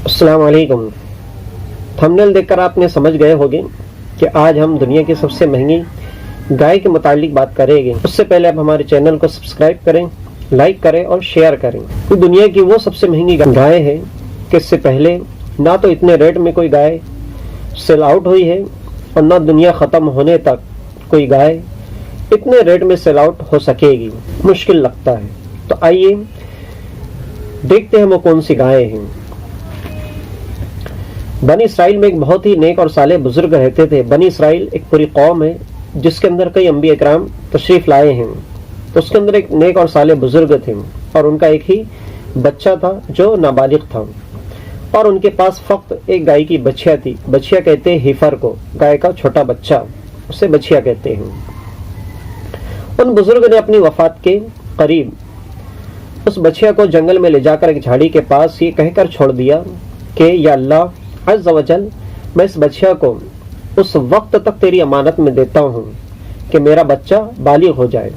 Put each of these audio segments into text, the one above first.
السلام علیکم۔ تھمبنیل دیکھ کر آپ نے سمجھ گئے ہوگے کہ آج ہم دنیا کی سب سے مہنگی گائے کے متعلق بات کریں گے۔ اس سے پہلے آپ ہمارے چینل کو سبسکرائب کریں، لائک کریں اور شیئر کریں۔ دنیا کی وہ سب سے مہنگی گائے ہے کہ اس سے پہلے نہ تو اتنے ریٹ میں کوئی گائے سیل آؤٹ ہوئی ہے اور نہ دنیا ختم ہونے تک کوئی گائے اتنے ریٹ میں سیل آؤٹ ہو سکے گی۔ مشکل لگتا ہے۔ تو آئیے دیکھتے ہیں وہ کون سی گائے ہیں۔ بنی اسرائیل میں ایک بہت ہی نیک اور صالح بزرگ رہتے تھے۔ بنی اسرائیل ایک پوری قوم ہے جس کے اندر کئی انبیاء اکرام تشریف لائے ہیں۔ تو اس کے اندر ایک نیک اور صالح بزرگ تھے اور ان کا ایک ہی بچہ تھا جو نابالغ تھا، اور ان کے پاس فقط ایک گائے کی بچیا تھی۔ بچیا کہتے ہیں ہیفر کو، گائے کا چھوٹا بچہ، اسے بچیا کہتے ہیں۔ ان بزرگ نے اپنی وفات کے قریب اس بچیا کو جنگل میں لے جا کر ایک جھاڑی کے پاس یہ کہہ کر چھوڑ دیا کہ یا اللہ عز و جل، میں اس بچیا کو اس وقت تک تیری امانت میں دیتا ہوں کہ میرا بچہ بالغ ہو جائے،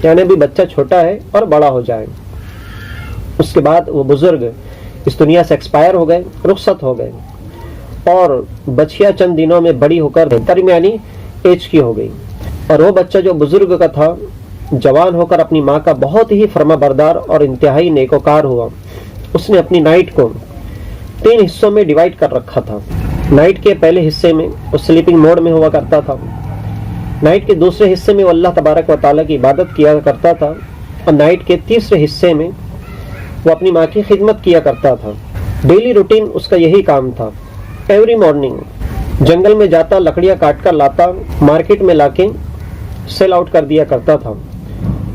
یعنی ابھی بچہ چھوٹا ہے اور بڑا ہو جائے۔ اس کے بعد وہ بزرگ اس دنیا سے ایکسپائر ہو گئے، رخصت ہو گئے، اور بچیا چند دنوں میں بڑی ہو کر درمیانی ایج کی ہو گئی۔ اور وہ بچہ جو بزرگ کا تھا جوان ہو کر اپنی ماں کا بہت ہی فرما بردار اور انتہائی نیکوکار ہوا۔ اس نے اپنی نائٹ کو 3 حصوں میں ڈیوائیڈ کر رکھا تھا۔ نائٹ کے پہلے حصے میں وہ سلیپنگ موڈ میں ہوا کرتا تھا، نائٹ کے دوسرے حصے میں وہ اللہ تبارک و تعالیٰ کی عبادت کیا کرتا تھا، اور نائٹ کے تیسرے حصے میں وہ اپنی ماں کی خدمت کیا کرتا تھا۔ ڈیلی روٹین اس کا یہی کام تھا۔ ایوری مارننگ جنگل میں جاتا، لکڑیاں کاٹ کر لاتا، مارکیٹ میں لا کے سیل آؤٹ کر دیا کرتا تھا،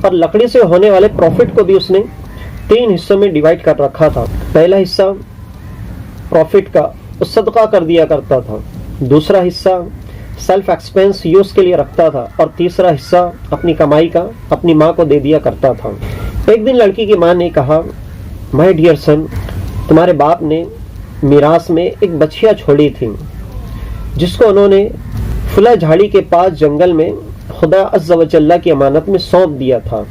اور لکڑی سے ہونے والے پروفٹ کو بھی اس نے 3 حصوں میں ڈیوائیڈ کر رکھا تھا۔ پہلا حصہ پروفٹ کا صدقہ کر دیا کرتا تھا، دوسرا حصہ سیلف ایکسپینس یوز کے لیے رکھتا تھا، اور تیسرا حصہ اپنی کمائی کا اپنی ماں کو دے دیا کرتا تھا۔ ایک دن لڑکی کی ماں نے کہا، مائی ڈیئر سن، تمہارے باپ نے میراث میں ایک بچیا چھوڑی تھی جس کو انہوں نے فلاں جھاڑی کے پاس جنگل میں خدا عز و جل کی امانت میں سونپ دیا تھا۔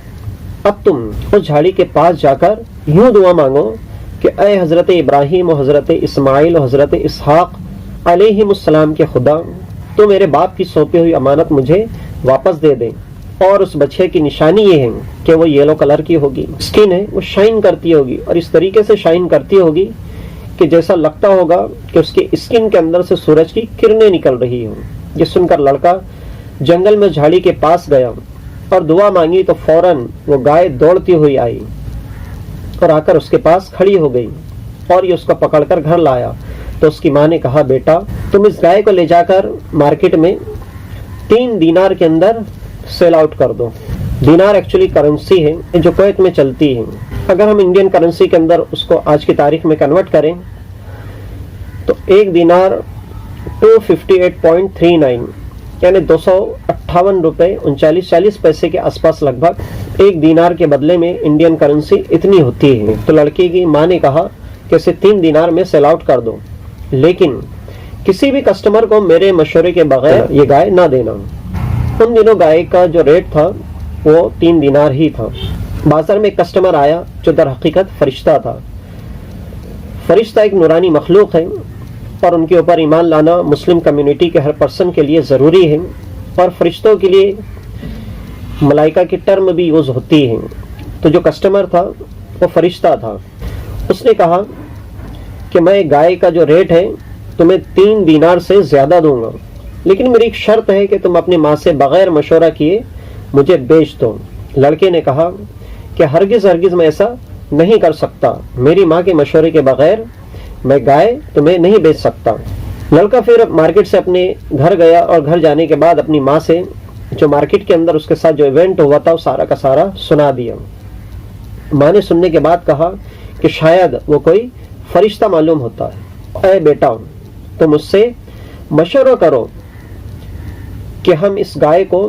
اب تم اس جھاڑی کے پاس جا کر یوں دعا مانگو کہ اے حضرت ابراہیم و حضرت اسماعیل و حضرت اسحاق علیہم السلام کے خدا، تو میرے باپ کی سونپی ہوئی امانت مجھے واپس دے دیں۔ اور اس بچے کی نشانی یہ ہے کہ وہ یلو کلر کی ہوگی، اسکن ہے وہ شائن کرتی ہوگی، اور اس طریقے سے شائن کرتی ہوگی کہ جیسا لگتا ہوگا کہ اس کے اسکن کے اندر سے سورج کی کرنیں نکل رہی ہوں۔ یہ سن کر لڑکا جنگل میں جھاڑی کے پاس گیا اور دعا مانگی تو فوراً وہ گائے دوڑتی ہوئی آئی اور آ کر اس کے پاس کھڑی ہو گئی، اور یہ اس کو پکڑ کر گھر لایا۔ تو اس کی ماں نے کہا، بیٹا تم اس گائے کو لے جا کر مارکیٹ میں 3 دینار کے اندر سیل آؤٹ کر دو۔ دینار ایکچولی کرنسی ہے جو کویت میں چلتی ہے۔ اگر ہم انڈین کرنسی کے اندر اس کو آج کی تاریخ میں کنورٹ کریں تو ایک دینار 258.39 یعنی 258 روپے 39-40 پیسے کے آس پاس لگ بھگ ایک دینار کے بدلے میں انڈین کرنسی اتنی ہوتی ہے۔ تو لڑکی کی ماں نے کہا کہ اسے 3 دینار میں سیل آؤٹ کر دو، لیکن کسی بھی کسٹمر کو میرے مشورے کے بغیر یہ گائے نہ دینا۔ ان دنوں گائے کا جو ریٹ تھا وہ 3 دینار ہی تھا۔ بازار میں ایک کسٹمر آیا جو در حقیقت فرشتہ تھا۔ فرشتہ ایک نورانی مخلوق ہے، اور ان کے اوپر ایمان لانا مسلم کمیونٹی کے ہر پرسن کے لیے ضروری ہے، اور فرشتوں کے لیے ملائکہ کی ٹرم بھی یوز ہوتی ہے۔ تو جو کسٹمر تھا وہ فرشتہ تھا۔ اس نے کہا کہ میں گائے کا جو ریٹ ہے تمہیں 3 دینار سے زیادہ دوں گا، لیکن میری ایک شرط ہے کہ تم اپنی ماں سے بغیر مشورہ کیے مجھے بیچ دو۔ لڑکے نے کہا کہ ہرگز میں ایسا نہیں کر سکتا، میری ماں کے مشورے کے بغیر میں گائے تمہیں نہیں بیچ سکتا۔ لڑکا پھر مارکیٹ سے اپنے گھر گیا، اور گھر جانے کے بعد اپنی ماں سے جو مارکیٹ کے اندر اس کے ساتھ جو ایونٹ ہوا تھا وہ سارا کا سارا سنا دیا۔ ماں نے سننے کے بعد کہا کہ شاید وہ کوئی فرشتہ معلوم ہوتا ہے۔ اے بیٹا، تم مجھ سے مشورہ کرو کہ ہم اس گائے کو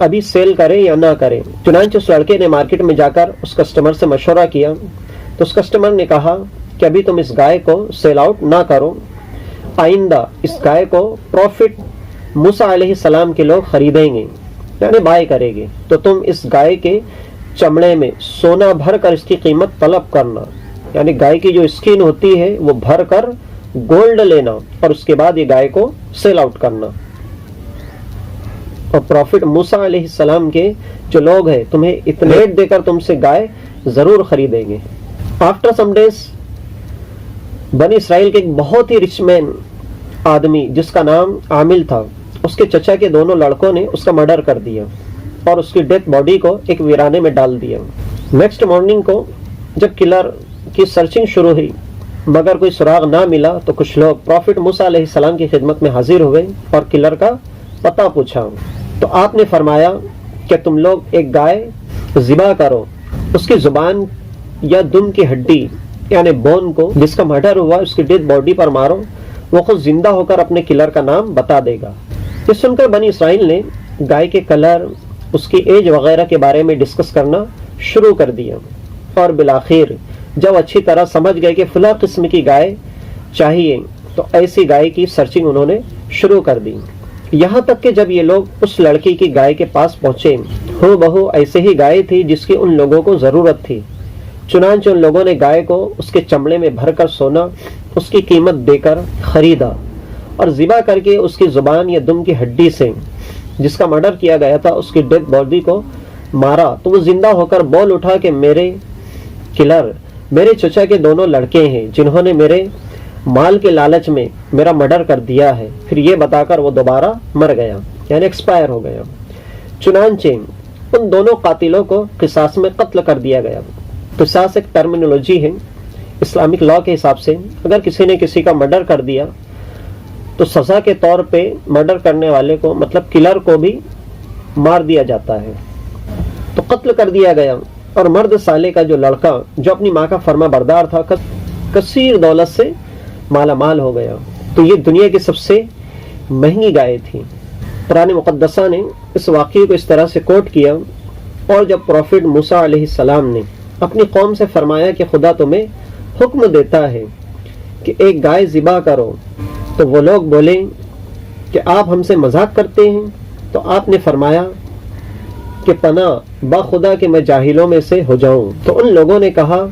ابھی سیل کریں یا نہ کریں۔ چنانچہ اس لڑکے نے مارکیٹ میں جا کر اس کسٹمر سے مشورہ کیا، تو اس کسٹمر نے کہا کہ ابھی تم اس گائے کو سیل آؤٹ نہ کرو، آئندہ اس گائے کو پروفٹ موسیٰ علیہ السلام کے لوگ خریدیں گے، یعنی بائی کریں گے، تو تم اس گائے کے چمڑے میں سونا بھر کر اس کی قیمت طلب کرنا، یعنی گائے کی جو اسکن ہوتی ہے وہ بھر کر گولڈ لینا اور اس کے بعد یہ گائے کو سیل آؤٹ کرنا. اور پروفٹ موسیٰ علیہ السلام کے جو لوگ ہیں تمہیں اتنے ریٹ دے کر تم سے گائے ضرور خریدیں گے. آفٹر سم ڈیز بنی اسرائیل کے ایک بہت ہی رچ مین آدمی جس کا نام عامل تھا، اس کے چچا کے دونوں لڑکوں نے اس کا مرڈر کر دیا اور اس کی ڈیتھ باڈی کو ایک ویرانے میں ڈال دیا. نیکسٹ مارننگ کو جب کلر کی سرچنگ شروع ہوئی مگر کوئی سراغ نہ ملا تو کچھ لوگ پروفٹ موسیٰ علیہ السلام کی خدمت میں حاضر ہوئے اور کلر کا پتہ پوچھا. تو آپ نے فرمایا کہ تم لوگ ایک گائے ذبح کرو، اس کی زبان یا دم کی ہڈی یعنی بون کو جس کا مرڈر ہوا اس کی ڈیتھ باڈی پر مارو، وہ خود زندہ ہو کر اپنے کلر کا نام بتا دے گا. یہ سن کر بنی اسرائیل نے گائے کے کلر، اس کی ایج وغیرہ کے بارے میں ڈسکس کرنا شروع کر دیا اور بالآخر جب اچھی طرح سمجھ گئے کہ فلاں قسم کی گائے چاہیے تو ایسی گائے کی سرچنگ انہوں نے شروع کر دی. یہاں تک کہ جب یہ لوگ اس لڑکی کی گائے کے پاس پہنچے ہو بہو ایسے ہی گائے تھی جس کی ان لوگوں کو ضرورت تھی. چنانچہ ان لوگوں نے گائے کو اس کے چمڑے میں بھر کر سونا اس کی قیمت دے کر خریدا اور ذبح کر کے اس کی زبان یا دم کی ہڈی سے جس کا مرڈر کیا گیا تھا اس کی ڈیتھ باڈی کو مارا تو وہ زندہ ہو کر بول اٹھا کہ میرے کلر میرے چچا کے دونوں لڑکے ہیں جنہوں نے میرے مال کے لالچ میں میرا مرڈر کر دیا ہے. پھر یہ بتا کر وہ دوبارہ مر گیا یعنی ایکسپائر ہو گیا. چنانچہ ان دونوں قاتلوں کو قصاص میں قتل کر دیا گیا. قصاص ایک ٹرمینالوجی ہے اسلامک لا کے حساب سے. اگر کسی نے کسی کا مرڈر کر دیا تو سزا کے طور پہ مرڈر کرنے والے کو مطلب کلر کو بھی مار دیا جاتا ہے. تو قتل کر دیا گیا اور مرد سالے کا جو لڑکا جو اپنی ماں کا فرما بردار تھا کثیر دولت سے مالا مال ہو گیا. تو یہ دنیا کی سب سے مہنگی گائے تھی. قرآن مقدسہ نے اس واقعے کو اس طرح سے کوٹ کیا اور جب پروفٹ موسیٰ علیہ السلام نے اپنی قوم سے فرمایا کہ خدا تمہیں حکم دیتا ہے کہ ایک گائے ذبح کرو تو وہ لوگ بولے کہ آپ ہم سے مذاق کرتے ہیں. تو آپ نے فرمایا کہ پناہ با خدا کہ میں جاہلوں میں سے ہو جاؤں. تو ان لوگوں نے کہا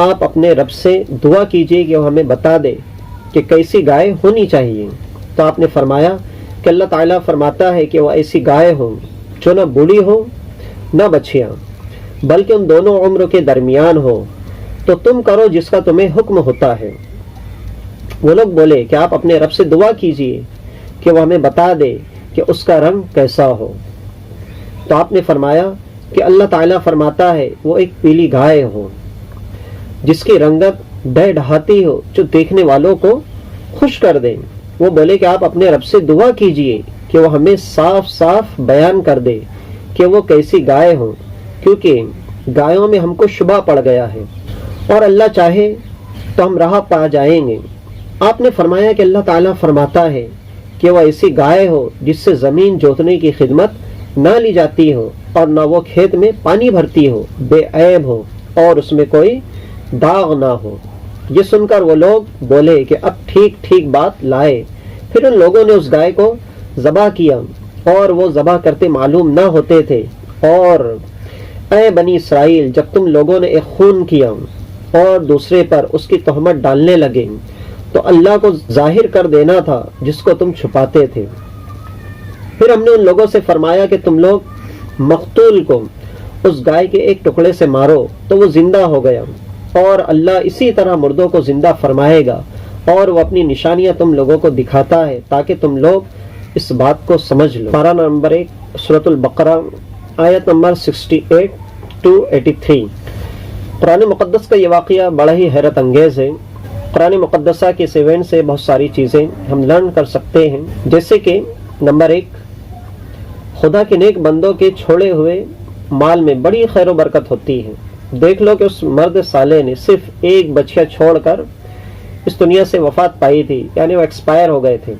آپ اپنے رب سے دعا کیجئے کہ وہ ہمیں بتا دے کہ کیسی گائے ہونی چاہیے. تو آپ نے فرمایا کہ اللہ تعالیٰ فرماتا ہے کہ وہ ایسی گائے ہو جو نہ بوڑھی ہو نہ بچیاں بلکہ ان دونوں عمر کے درمیان ہو. تو تم کرو جس کا تمہیں حکم ہوتا ہے. وہ لوگ بولے کہ آپ اپنے رب سے دعا کیجئے کہ وہ ہمیں بتا دے کہ اس کا رنگ کیسا ہو. تو آپ نے فرمایا کہ اللہ تعالیٰ فرماتا ہے وہ ایک پیلی گائے ہو جس کی رنگت ڈہ ڈھاتی ہو جو دیکھنے والوں کو خوش کر دے. وہ بولے کہ آپ اپنے رب سے دعا کیجئے کہ وہ ہمیں صاف صاف بیان کر دے کہ وہ کیسی گائے ہو کیونکہ گایوں میں ہم کو شبہ پڑ گیا ہے اور اللہ چاہے تو ہم راہ پا جائیں گے. آپ نے فرمایا کہ اللہ تعالیٰ فرماتا ہے کہ وہ ایسی گائے ہو جس سے زمین جوتنے کی خدمت نہ لی جاتی ہو اور نہ وہ کھیت میں پانی بھرتی ہو، بے عیب ہو اور اس میں کوئی داغ نہ ہو. یہ سن کر وہ لوگ بولے کہ اب ٹھیک ٹھیک بات لائے. پھر ان لوگوں نے اس گائے کو ذبح کیا اور وہ ذبح کرتے معلوم نہ ہوتے تھے. اور اے بنی اسرائیل جب تم لوگوں نے ایک خون کیا اور دوسرے پر اس کی تہمت ڈالنے لگے تو اللہ کو ظاہر کر دینا تھا جس کو تم چھپاتے تھے. پھر ہم نے ان لوگوں سے فرمایا کہ تم لوگ مقتول کو اس گائے کے ایک ٹکڑے سے مارو تو وہ زندہ ہو گیا اور اللہ اسی طرح مردوں کو زندہ فرمائے گا اور وہ اپنی نشانیاں تم لوگوں کو دکھاتا ہے تاکہ تم لوگ اس بات کو سمجھ لو. پارہ نمبر 1 سورۃ البقرہ آیت نمبر 68 to 83. قرآن مقدس کا یہ واقعہ بڑا ہی حیرت انگیز ہے. قرآن مقدسہ کے اس ایونٹ سے بہت ساری چیزیں ہم لرن کر سکتے ہیں، جیسے کہ نمبر 1 خدا کے نیک بندوں کے چھوڑے ہوئے مال میں بڑی خیر و برکت ہوتی ہے. دیکھ لو کہ اس مرد صالح نے صرف ایک بچہ چھوڑ کر اس دنیا سے وفات پائی تھی، یعنی وہ ایکسپائر ہو گئے تھے،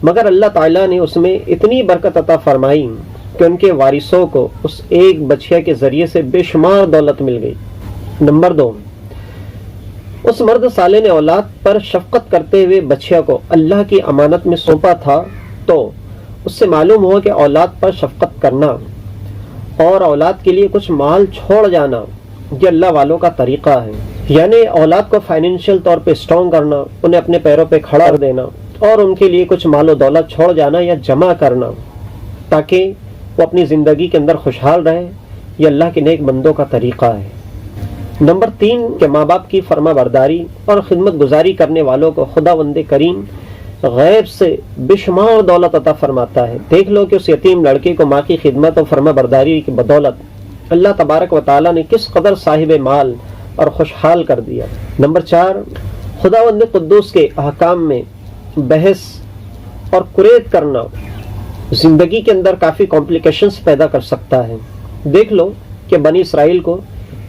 مگر اللہ تعالیٰ نے اس میں اتنی برکت عطا فرمائی کہ ان کے وارثوں کو اس ایک بچے کے ذریعے سے بے شمار دولت مل گئی. نمبر 2 اس مرد صالح نے اولاد پر شفقت کرتے ہوئے بچے کو اللہ کی امانت میں سونپا تھا، تو اس سے معلوم ہوا کہ اولاد پر شفقت کرنا اور اولاد کے لیے کچھ مال چھوڑ جانا یہ اللہ والوں کا طریقہ ہے. یعنی اولاد کو فائنینشیل طور پہ اسٹرانگ کرنا، انہیں اپنے پیروں پہ کھڑا کر دینا اور ان کے لیے کچھ مال و دولت چھوڑ جانا یا جمع کرنا تاکہ وہ اپنی زندگی کے اندر خوشحال رہے، یہ اللہ کے نیک بندوں کا طریقہ ہے۔ نمبر 3 کہ ماں باپ کی فرما برداری اور خدمت گزاری کرنے والوں کو خداوند کریم غیب سے بے شمار دولت عطا فرماتا ہے۔ دیکھ لو کہ اس یتیم لڑکے کو ماں کی خدمت اور فرما برداری کی بدولت اللہ تبارک و تعالیٰ نے کس قدر صاحب مال اور خوشحال کر دیا۔ نمبر 4 خداوند قدوس کے احکام میں بحث اور قریت کرنا زندگی کے اندر کافی کمپلیکیشنز پیدا کر سکتا ہے۔ دیکھ لو کہ بنی اسرائیل کو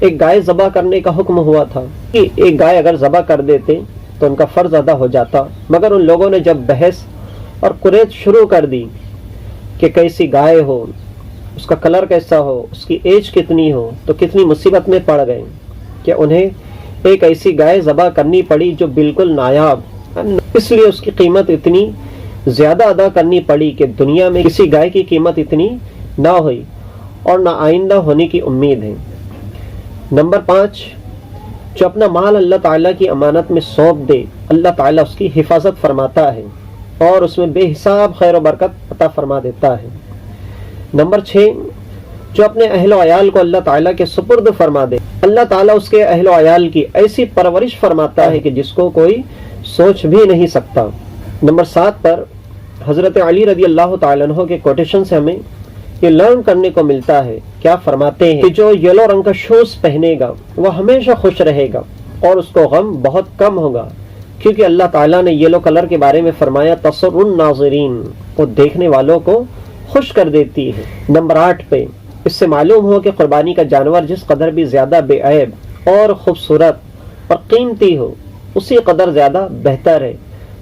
ایک گائے ذبح کرنے کا حکم ہوا تھا کہ ایک گائے اگر ذبح کر دیتے تو ان کا فرض ادا ہو جاتا، مگر ان لوگوں نے جب بحث اور قریت شروع کر دی کہ کیسی گائے ہو، اس کا کلر کیسا ہو، اس کی ایج کتنی ہو، تو کتنی مصیبت میں پڑ گئے کہ انہیں ایک ایسی گائے ذبح کرنی پڑی جو بالکل نایاب، اس لیے اس کی قیمت اتنی زیادہ ادا کرنی پڑی کہ دنیا میں کسی گائے کی قیمت اتنی نہ ہوئی اور نہ آئندہ ہونے کی امید ہے۔ نمبر 5 جو اپنا مال اللہ تعالیٰ کی امانت میں سونپ دے، اللہ تعالیٰ اس کی حفاظت فرماتا ہے اور اس میں بے حساب خیر و برکت عطا فرما دیتا ہے۔ نمبر 6 جو اپنے اہل و عیال کو اللہ تعالیٰ کے سپرد فرما دے، اللہ تعالیٰ اس کے اہل و عیال کی ایسی پرورش فرماتا ہے کہ جس کو کوئی سوچ بھی نہیں سکتا۔ نمبر 7 پر حضرت علی رضی اللہ تعالیٰ عنہ کے کوٹیشن سے ہمیں یہ لرن کرنے کو ملتا ہے، کیا فرماتے ہیں کہ جو یلو رنگ کا شوز پہنے گا وہ ہمیشہ خوش رہے گا اور اس کو غم بہت کم ہوگا، کیونکہ اللہ تعالیٰ نے یلو کلر کے بارے میں فرمایا تسر الناظرین، وہ دیکھنے والوں کو خوش کر دیتی ہے۔ نمبر 8 پہ اس سے معلوم ہو کہ قربانی کا جانور جس قدر بھی زیادہ بے عیب اور خوبصورت اور قیمتی ہو اسی قدر زیادہ بہتر ہے۔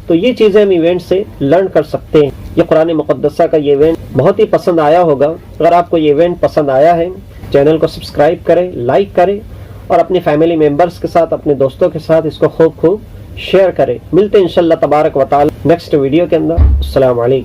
تو یہ چیزیں ہم ایونٹ سے لرن کر سکتے ہیں۔ یہ قرآن مقدسہ کا یہ ایونٹ بہت ہی پسند آیا ہوگا۔ اگر آپ کو یہ ایونٹ پسند آیا ہے، چینل کو سبسکرائب کریں، لائک کریں اور اپنی فیملی ممبرز کے ساتھ، اپنے دوستوں کے ساتھ اس کو خوب شیئر کریں۔ ملتے ہیں انشاءاللہ تبارک و تعالی نیکسٹ ویڈیو کے اندر۔ السلام علیکم۔